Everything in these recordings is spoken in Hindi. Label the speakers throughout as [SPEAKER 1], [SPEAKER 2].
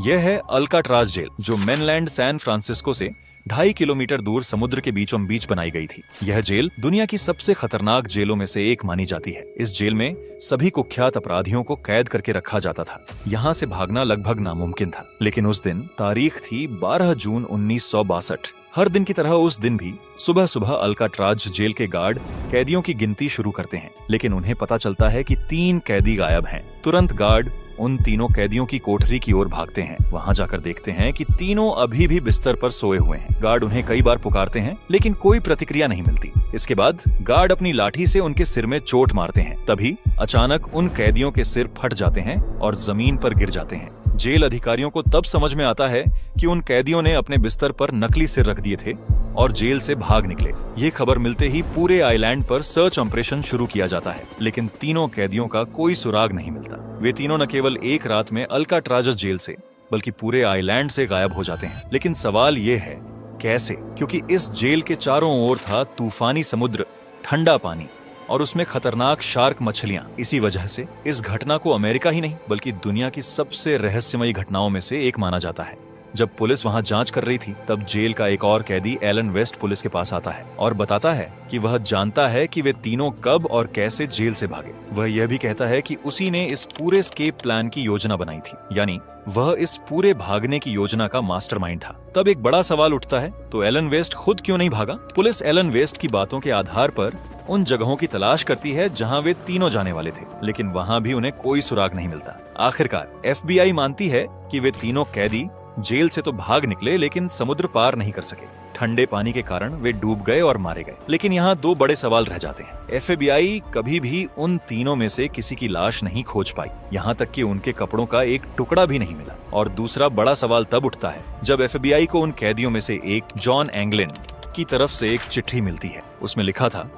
[SPEAKER 1] यह है अल्काट्राज जेल, जो मेनलैंड सैन फ्रांसिस्को से 2.5 किलोमीटर दूर समुद्र के बीचों बीच बनाई गई थी। यह जेल दुनिया की सबसे खतरनाक जेलों में से एक मानी जाती है। इस जेल में सभी कुख्यात अपराधियों को कैद करके रखा जाता था। यहाँ से भागना लगभग नामुमकिन था। लेकिन उस दिन तारीख थी 12 जून 1962। हर दिन की तरह उस दिन भी सुबह सुबह अल्काट्राज जेल के गार्ड कैदियों की गिनती शुरू करते हैं, लेकिन उन्हें पता चलता है कि 3 कैदी गायब हैं। तुरंत गार्ड उन तीनों कैदियों की कोठरी की ओर भागते हैं। वहां जाकर देखते हैं कि तीनों अभी भी बिस्तर पर सोए हुए हैं। गार्ड उन्हें कई बार पुकारते हैं, लेकिन कोई प्रतिक्रिया नहीं मिलती। इसके बाद गार्ड अपनी लाठी से उनके सिर में चोट मारते हैं। तभी अचानक उन कैदियों के सिर फट जाते हैं और जमीन पर गिर जाते हैं। जेल अधिकारियों को तब समझ में आता है कि उन कैदियों ने अपने बिस्तर पर नकली सिर रख दिए थे और जेल से भाग निकले। ये खबर मिलते ही पूरे आइलैंड पर सर्च ऑपरेशन शुरू किया जाता है, लेकिन तीनों कैदियों का कोई सुराग नहीं मिलता। वे तीनों न केवल एक रात में अल्काट्राज जेल से बल्कि पूरे आइलैंड से गायब हो जाते हैं। लेकिन सवाल ये है, कैसे? क्योंकि इस जेल के चारों ओर था तूफानी समुद्र, ठंडा पानी और उसमें खतरनाक शार्क मछलियां। इसी वजह से इस घटना को अमेरिका ही नहीं बल्कि दुनिया की सबसे रहस्यमयी घटनाओं में से एक माना जाता है। जब पुलिस वहां जांच कर रही थी, तब जेल का एक और कैदी एलन वेस्ट पुलिस के पास आता है और बताता है कि वह जानता है कि वे तीनों कब और कैसे जेल से भागे। वह यह भी कहता है कि उसी ने इस पूरे स्केप प्लान की योजना बनाई थी, यानी वह इस पूरे भागने की योजना का मास्टरमाइंड था। तब एक बड़ा सवाल उठता है, तो एलन वेस्ट खुद क्यों नहीं भागा? पुलिस एलन वेस्ट की बातों के आधार पर उन जगहों की तलाश करती है जहां वे तीनों जाने वाले थे, लेकिन वहां भी उन्हें कोई सुराग नहीं मिलता। आखिरकार FBI मानती है कि वे तीनों कैदी जेल से तो भाग निकले, लेकिन समुद्र पार नहीं कर सके। ठंडे पानी के कारण वे डूब गए और मारे गए। लेकिन यहाँ 2 बड़े सवाल रह जाते हैं। FBI कभी भी उन तीनों में से किसी की लाश नहीं खोज पाई, यहाँ तक कि उनके कपड़ों का एक टुकड़ा भी नहीं मिला। और दूसरा बड़ा सवाल तब उठता है जब FBI को उन कैदियों में से एक जॉन एंगलिन की तरफ से एक चिट्ठी मिलती है। उसमें लिखा था,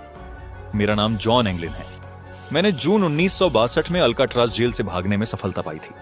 [SPEAKER 1] मेरा नाम जॉन एंगलिन है। मैंने जून 1962 में अल्काट्राज जेल से भागने में सफलता पाई थी।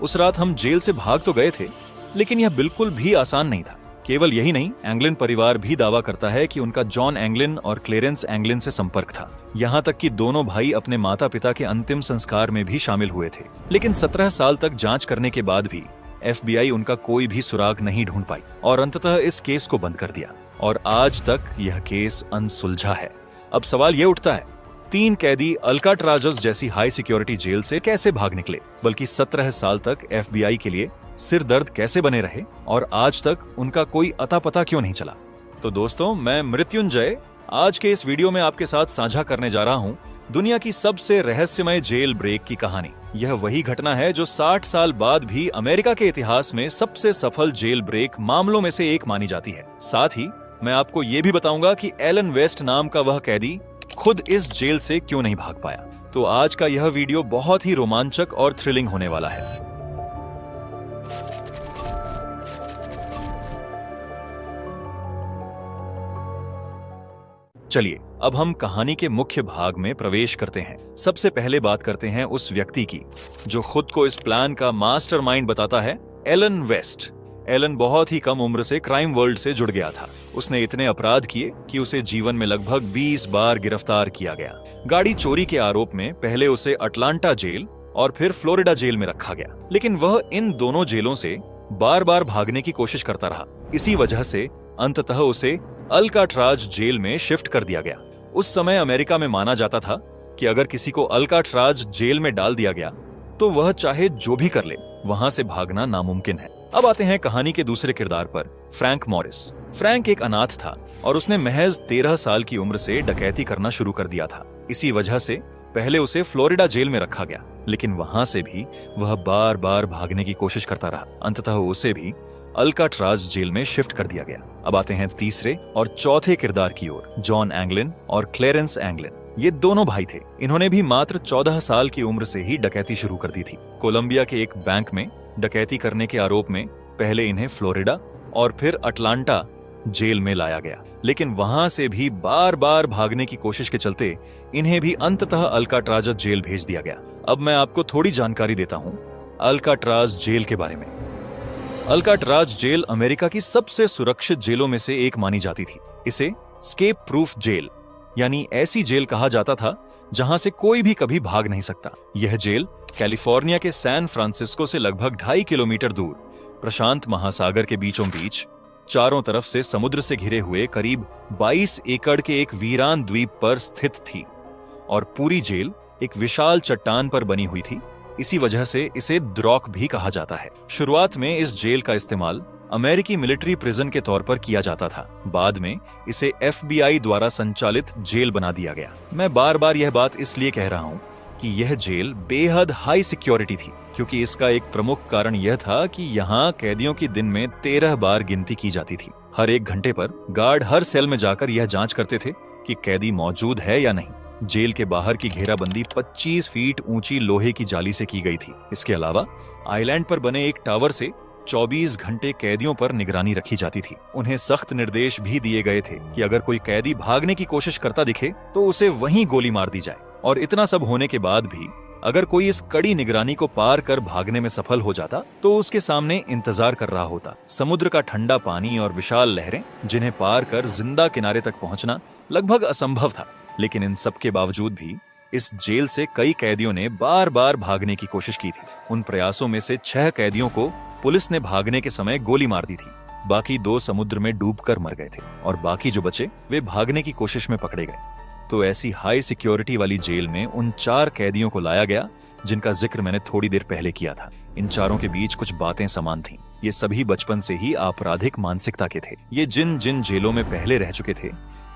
[SPEAKER 1] उस रात हम जेल से भाग तो गए थे, लेकिन यह बिल्कुल भी आसान नहीं था। केवल यही नहीं, एंगलिन परिवार भी दावा करता है कि उनका जॉन एंगलिन और क्लेरेंस एंगलिन से संपर्क था। यहाँ तक कि दोनों भाई अपने माता पिता के अंतिम संस्कार में भी शामिल हुए थे। लेकिन 17 साल तक जांच करने के बाद भी FBI उनका कोई भी सुराग नहीं ढूंढ पाई और अंततः इस केस को बंद कर दिया। और आज तक यह केस अनसुलझा है। अब सवाल ये उठता है, 3 कैदी अल्काट्राजस जैसी हाई सिक्योरिटी जेल से कैसे भाग निकले, बल्कि 17 साल तक FBI के लिए सिर दर्द कैसे बने रहे और आज तक उनका कोई अता पता क्यों नहीं चला? तो दोस्तों, मैं मृत्युंजय आज के इस वीडियो में आपके साथ साझा करने जा रहा हूं दुनिया की सबसे रहस्यमय जेल ब्रेक की कहानी। यह वही घटना है जो 60 साल बाद भी अमेरिका के इतिहास में सबसे सफल जेल ब्रेक मामलों में से एक मानी जाती है। साथ ही मैं आपको ये भी बताऊंगा कि एलन वेस्ट नाम का वह कैदी खुद इस जेल से क्यों नहीं भाग पाया। तो आज का यह वीडियो बहुत ही रोमांचक और थ्रिलिंग होने वाला है। चलिए अब हम कहानी के मुख्य भाग में प्रवेश करते हैं। सबसे पहले बात करते हैं उस व्यक्ति की जो खुद को इस प्लान का मास्टरमाइंड बताता है, एलन वेस्ट। एलन बहुत ही कम उम्र से क्राइम वर्ल्ड से जुड़ गया था। उसने इतने अपराध किए कि उसे जीवन में लगभग 20 बार गिरफ्तार किया गया। गाड़ी चोरी के आरोप में पहले उसे अटलांटा जेल और फिर फ्लोरिडा जेल में रखा गया, लेकिन वह इन दोनों जेलों से बार बार भागने की कोशिश करता रहा। इसी वजह से अंततः उसे अल्काट्राज जेल में शिफ्ट कर दिया गया। उस समय अमेरिका में माना जाता था कि अगर किसी को अल्काट्राज जेल में डाल दिया गया तो वह चाहे जो भी कर ले, वहां से भागना नामुमकिन है। अब आते हैं कहानी के दूसरे किरदार पर, फ्रैंक मॉरिस। फ्रैंक एक अनाथ था और उसने महज 13 साल की उम्र से डकैती करना शुरू कर दिया था। इसी वजह से पहले उसे फ्लोरिडा जेल में रखा गया, लेकिन वहां से भी वह बार बार भागने की कोशिश करता रहा। अंततः उसे भी अल्काट्राज जेल में शिफ्ट कर दिया गया। अब आते हैं तीसरे और चौथे किरदार की ओर, जॉन एंगलिन और क्लेरेंस एंगलिन। ये दोनों भाई थे। इन्होंने भी मात्र 14 साल की उम्र से ही डकैती शुरू कर दी थी। कोलंबिया के एक बैंक में डकैती करने के आरोप में पहले इन्हें फ्लोरिडा और फिर अटलांटा जेल में लाया गया, लेकिन वहां से भी बार बार भागने की कोशिश के चलते इन्हें भी अंततः अल्काट्राज जेल भेज दिया गया। अब मैं आपको थोड़ी जानकारी देता हूं अल्काट्राज जेल के बारे में। अल्काट्राज जेल अमेरिका की सबसे सुरक्षित जेलों में से एक मानी जाती थी। इसे स्केप प्रूफ जेल यानी ऐसी जेल कहा जाता था जहां से कोई भी कभी भाग नहीं सकता। यह जेल कैलिफोर्निया के सैन फ्रांसिस्को से लगभग 2.5 किलोमीटर दूर प्रशांत महासागर के बीचों बीच चारों तरफ से समुद्र से घिरे हुए करीब 22 एकड़ के एक वीरान द्वीप पर स्थित थी और पूरी जेल एक विशाल चट्टान पर बनी हुई थी। इसी वजह से इसे द्रॉक भी कहा जाता है। शुरुआत में इस जेल का इस्तेमाल अमेरिकी मिलिट्री प्रिजन के तौर पर किया जाता था। बाद में इसे FBI द्वारा संचालित जेल बना दिया गया। मैं बार बार यह बात इसलिए कह रहा हूँ कि यह जेल बेहद हाई सिक्योरिटी थी, क्योंकि इसका एक प्रमुख कारण यह था कि यहाँ कैदियों की दिन में 13 बार गिनती की जाती थी। हर 1 घंटे पर गार्ड हर सेल में जाकर यह जांच करते थे कि कैदी मौजूद है या नहीं। जेल के बाहर की घेराबंदी 25 फीट ऊंची लोहे की जाली से की गई थी। इसके अलावा आइलैंड पर बने एक टावर से 24 घंटे कैदियों पर निगरानी रखी जाती थी। उन्हें सख्त निर्देश भी दिए गए थे कि अगर कोई कैदी भागने की कोशिश करता दिखे तो उसे वहीं गोली मार दी जाए। और इतना सब होने के बाद भी अगर कोई इस कड़ी निगरानी को पार कर भागने में सफल हो जाता तो उसके सामने इंतजार कर रहा होता समुद्र का ठंडा पानी और विशाल लहरें, जिन्हें पार कर जिंदा किनारे तक पहुंचना लगभग असंभव था। लेकिन इन सब के बावजूद भी इस जेल से कई कैदियों ने बार बार भागने की कोशिश की थी। उन प्रयासों में से 6 कैदियों को पुलिस ने भागने के समय गोली मार दी थी। बाकी 2 समुद्र में डूबकर मर गए थे और बाकी जो बचे वे भागने की कोशिश में पकड़े गए। तो ऐसी हाई सिक्योरिटी वाली जेल में उन 4 कैदियों को लाया गया जिनका जिक्र मैंने थोड़ी देर पहले किया था। इन चारों के बीच कुछ बातें समान थीं। ये सभी बचपन से ही आपराधिक मानसिकता के थे। ये जिन जिन जेलों में पहले रह चुके थे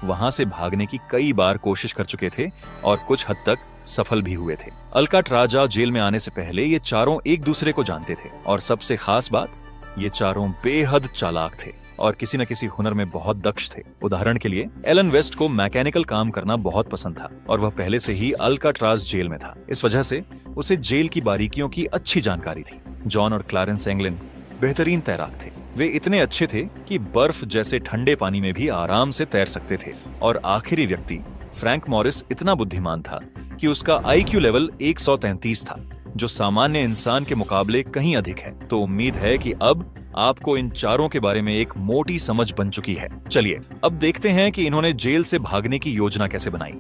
[SPEAKER 1] वहां से भागने की कई बार कोशिश कर चुके थे और कुछ हद तक सफल भी हुए थे। अल्काट्राजा जेल में आने से पहले ये चारों एक दूसरे को जानते थे और सबसे खास बात, ये चारों बेहद चालाक थे और किसी न किसी हुनर में बहुत दक्ष थे। उदाहरण के लिए एलन वेस्ट को मैकेनिकल काम करना बहुत पसंद था और वह पहले से ही अल्काट्राज जेल में था। इस वजह से उसे जेल की बारीकियों की अच्छी जानकारी थी। जॉन और क्लारेंस एंगलिन बेहतरीन तैराक थे। वे इतने अच्छे थे कि बर्फ जैसे ठंडे पानी में भी आराम से तैर सकते थे। और आखिरी व्यक्ति फ्रैंक मॉरिस इतना बुद्धिमान था कि उसका IQ लेवल 133 था, जो सामान्य इंसान के मुकाबले कहीं अधिक है। तो उम्मीद है कि अब आपको इन चारों के बारे में एक मोटी समझ बन चुकी है। चलिए अब देखते हैं कि इन्होंने जेल से भागने की योजना कैसे बनाई।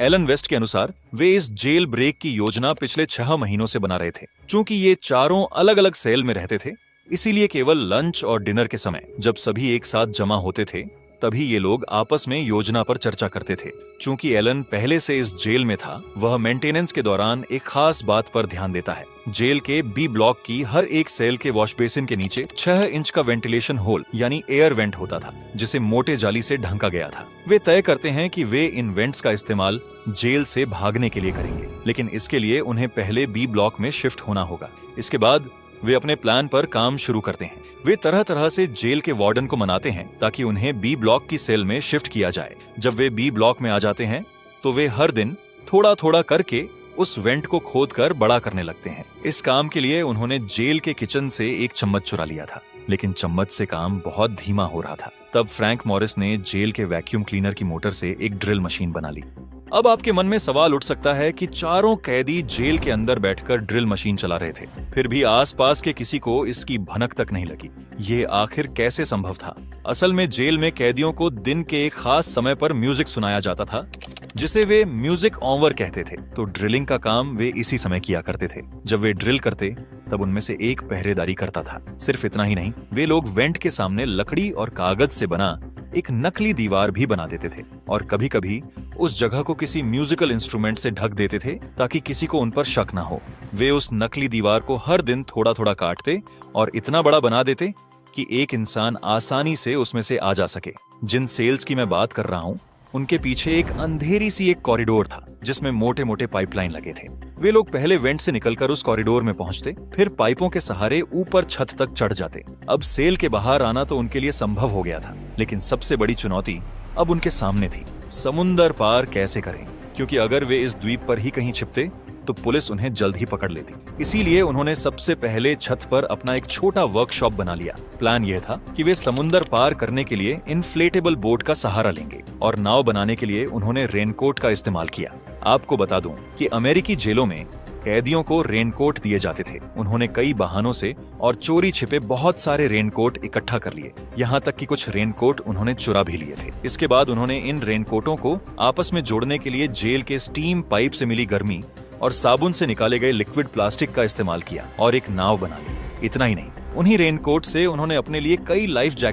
[SPEAKER 1] एलन वेस्ट के अनुसार वे इस जेल ब्रेक की योजना पिछले 6 महीनों से बना रहे थे। चूंकि ये चारों अलग अलग सेल में रहते थे, इसीलिए केवल लंच और डिनर के समय जब सभी एक साथ जमा होते थे तभी ये लोग आपस में योजना पर चर्चा करते थे। चूंकि एलन पहले से इस जेल में था, वह मेंटेनेंस के दौरान एक खास बात पर ध्यान देता है। जेल के B ब्लॉक की हर एक सेल के वॉश बेसिन के नीचे 6 इंच का वेंटिलेशन होल यानी एयर वेंट होता था, जिसे मोटे जाली से ढंका गया था। वे तय करते हैं कि वे इन वेंट्स का इस्तेमाल जेल से भागने के लिए करेंगे, लेकिन इसके लिए उन्हें पहले B ब्लॉक में शिफ्ट होना होगा। इसके बाद वे अपने प्लान पर काम शुरू करते हैं। वे तरह तरह से जेल के वार्डन को मनाते हैं ताकि उन्हें B ब्लॉक की सेल में शिफ्ट किया जाए। जब वे B ब्लॉक में आ जाते हैं तो वे हर दिन थोड़ा थोड़ा करके उस वेंट को खोदकर बड़ा करने लगते हैं। इस काम के लिए उन्होंने जेल के किचन से एक चम्मच चुरा लिया था, लेकिन चम्मच से काम बहुत धीमा हो रहा था। तब फ्रैंक मॉरिस ने जेल के वैक्यूम क्लीनर की मोटर से एक ड्रिल मशीन बना ली। अब आपके मन में सवाल उठ सकता है कि चारों कैदी जेल के अंदर बैठकर ड्रिल मशीन चला रहे थे, फिर भी आसपास के किसी को इसकी भनक तक नहीं लगी। ये आखिर कैसे संभव था? असल में जेल में कैदियों को दिन के एक खास समय पर म्यूजिक सुनाया जाता था, जिसे वे म्यूजिक ऑवर कहते थे। तो ड्रिलिंग का काम वे इसी समय किया करते थे। जब वे ड्रिल करते तब उनमें से एक पहरेदारी करता था। सिर्फ इतना ही नहीं, वे लोग वेंट के सामने लकड़ी और कागज से बना एक नकली दीवार भी बना देते थे और कभी कभी उस जगह को किसी म्यूजिकल इंस्ट्रूमेंट से ढक देते थे ताकि किसी को उन पर शक न हो। वे उस नकली दीवार को हर दिन थोड़ा थोड़ा काटते और इतना बड़ा बना देते कि एक इंसान आसानी से उसमें से आ जा सके। जिन सेल्स की मैं बात कर रहा हूँ उनके पीछे एक अंधेरी सी एक कॉरिडोर था जिसमें मोटे मोटे पाइपलाइन लगे थे। वे लोग पहले वेंट से निकलकर उस कॉरिडोर में पहुंचते, फिर पाइपों के सहारे ऊपर छत तक चढ़ जाते। अब सेल के बाहर आना तो उनके लिए संभव हो गया था, लेकिन सबसे बड़ी चुनौती अब उनके सामने थी। समुंदर पार कैसे करें? क्योंकि अगर वे इस द्वीप पर ही कहीं छिपते तो पुलिस उन्हें जल्द ही पकड़ लेती। इसीलिए उन्होंने सबसे पहले छत पर अपना एक छोटा वर्कशॉप बना लिया। प्लान यह था कि वे समुंदर पार करने के लिए इन्फ्लेटेबल बोट का सहारा लेंगे और नाव बनाने के लिए उन्होंने रेनकोट का इस्तेमाल किया। आपको बता दूं कि अमेरिकी जेलों में कैदियों को रेनकोट दिए जाते थे। उन्होंने कई बहानों से और चोरी छिपे बहुत सारे रेनकोट इकट्ठा कर लिए, यहाँ तक कि कुछ रेनकोट उन्होंने चुरा भी लिए थे। इसके बाद उन्होंने इन रेनकोटों को आपस में जोड़ने के लिए जेल के स्टीम पाइप से मिली गर्मी और साबुन से निकाले गए लिक्विड प्लास्टिक का इस्तेमाल किया और एक नाव बना ली। इतना ही नहीं, उन्हीं रेनकोट से उन्होंने अपने लिए कई लाइफ जैकेट